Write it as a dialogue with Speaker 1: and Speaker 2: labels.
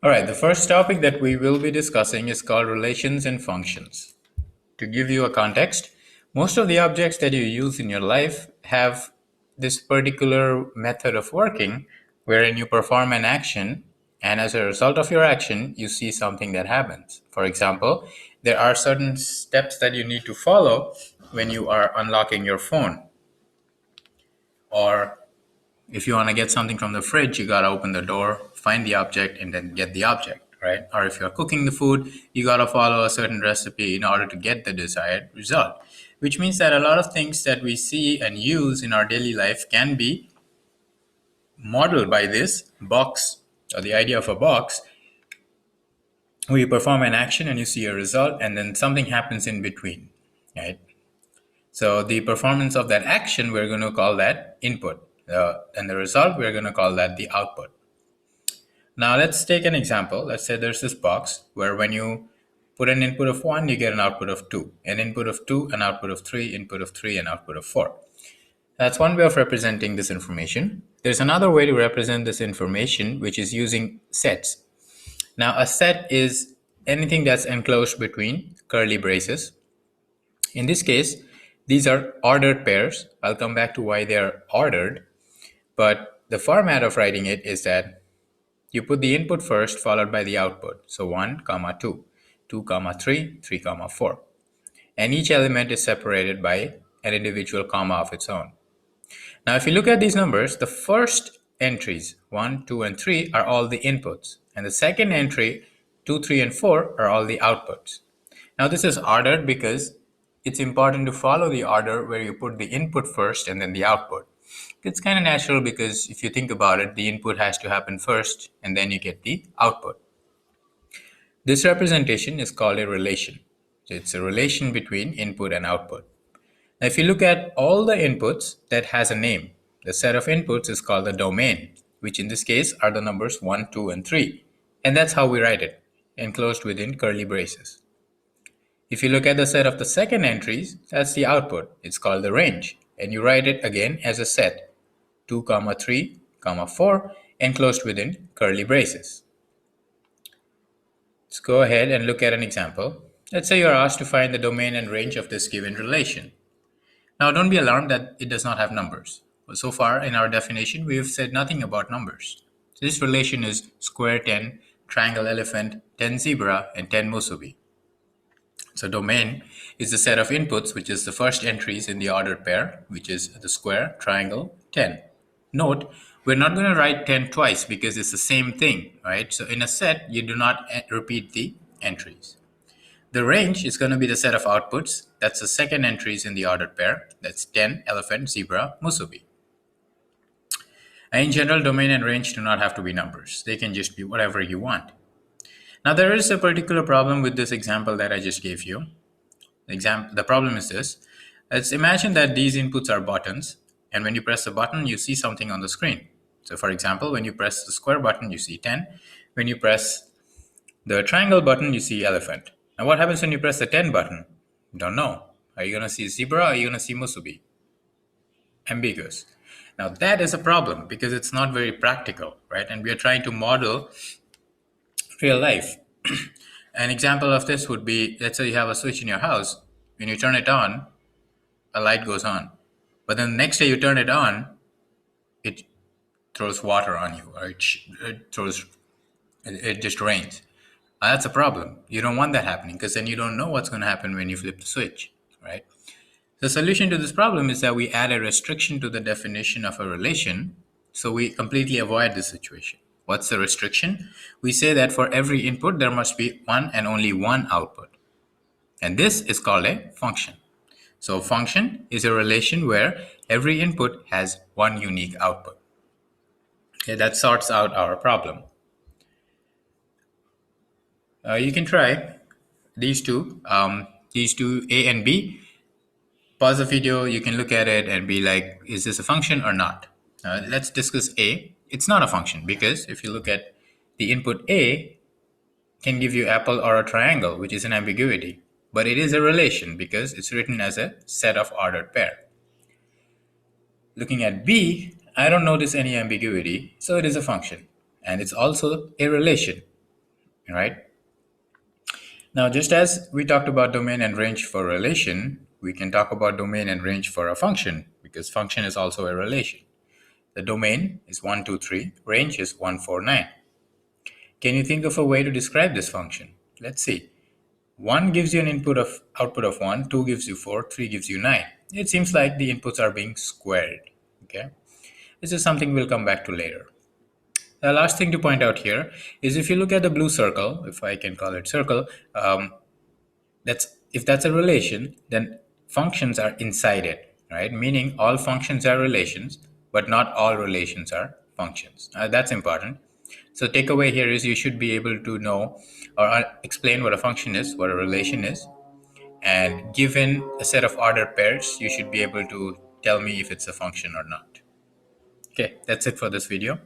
Speaker 1: All right, the first topic that we will be discussing is called relations and functions. To give you a context, most of the objects that you use in your life have this particular method of working wherein you perform an action, and as a result of your action, you see something that happens. For example, there are certain steps that you need to follow when you are unlocking your phone, or if you want to get something from the fridge, you got to open the door, find the object, and then get the object, right? Or if you're cooking the food, you got to follow a certain recipe in order to get the desired result. Which means that a lot of things that we see and use in our daily life can be modeled by this box, or the idea of a box where you perform an action and you see a result, and then something happens in between, right? So the performance of that action, we're going to call that input. And the result, we're going to call that the output. Now let's take an example. Let's say there's this box where when you put an input of 1, you get an output of 2. An input of 2, an output of 3, input of 3, and output of 4. That's one way of representing this information. There's another way to represent this information, which is using sets. Now a set is anything that's enclosed between curly braces. In this case, these are ordered pairs. I'll come back to why they're ordered. But the format of writing it is that you put the input first, followed by the output. So 1, comma 2, 2, comma 3, 3, comma 4. And each element is separated by an individual comma of its own. Now, if you look at these numbers, the first entries, 1, 2, and 3, are all the inputs. And the second entry, 2, 3, and 4, are all the outputs. Now, this is ordered because it's important to follow the order where you put the input first and then the output. It's kind of natural because if you think about it, the input has to happen first and then you get the output. This representation is called a relation. So it's a relation between input and output. Now, if you look at all the inputs that has a name, the set of inputs is called the domain, which in this case are the numbers 1, 2, and 3. And that's how we write it, enclosed within curly braces. If you look at the set of the second entries, that's the output. It's called the range. And you write it again as a set, 2, 3, 4, enclosed within curly braces. Let's go ahead and look at an example. Let's say you're asked to find the domain and range of this given relation. Now, don't be alarmed that it does not have numbers. So far in our definition, we have said nothing about numbers. So this relation is square 10, triangle elephant, 10 zebra, and 10 musubi. So domain is the set of inputs, which is the first entries in the ordered pair, which is the square, triangle, 10. Note, we're not going to write 10 twice because it's the same thing, right? So in a set, you do not repeat the entries. The range is going to be the set of outputs. That's the second entries in the ordered pair. That's 10, elephant, zebra, musubi. And in general, domain and range do not have to be numbers. They can just be whatever you want. Now, there is a particular problem with this example that I just gave you. The problem is this. Let's imagine that these inputs are buttons, and when you press the button, you see something on the screen. So for example, when you press the square button, you see 10. When you press the triangle button, you see elephant. Now what happens when you press the 10 button? Don't know. Are you going to see zebra or are you going to see musubi? Ambiguous. Now that is a problem because it's not very practical, right? And we are trying to model real life. An example of this would be, let's say you have a switch in your house. When you turn it on, a light goes on. But then the next day you turn it on, it throws water on you, or it just rains. That's a problem. You don't want that happening because then you don't know what's going to happen when you flip the switch, right? The solution to this problem is that we add a restriction to the definition of a relation so we completely avoid this situation. What's the restriction? We say that for every input, there must be one and only one output. And this is called a function. So a function is a relation where every input has one unique output. Okay, that sorts out our problem. You can try these two, A and B. Pause the video, you can look at it and be like, is this a function or not? Let's discuss A. It's not a function because if you look at the input A can give you apple or a triangle, which is an ambiguity. But it is a relation because it's written as a set of ordered pair. Looking at B, I don't notice any ambiguity, so it is a function. And it's also a relation right? Now, just as we talked about domain and range for relation, we can talk about domain and range for a function because function is also a relation. The domain is 1, 2, 3, range is 1, 4, 9. Can you think of a way to describe this function? Let's see. 1 gives you an output of 1, 2 gives you 4, 3 gives you 9. It seems like the inputs are being squared. Okay? This is something we'll come back to later. The last thing to point out here is if you look at the blue circle, if I can call it circle, if that's a relation, then functions are inside it, right? Meaning all functions are relations, but not all relations are functions. That's important. So takeaway here is you should be able to know or explain what a function is, what a relation is, and given a set of ordered pairs, you should be able to tell me if it's a function or not. Okay, that's it for this video.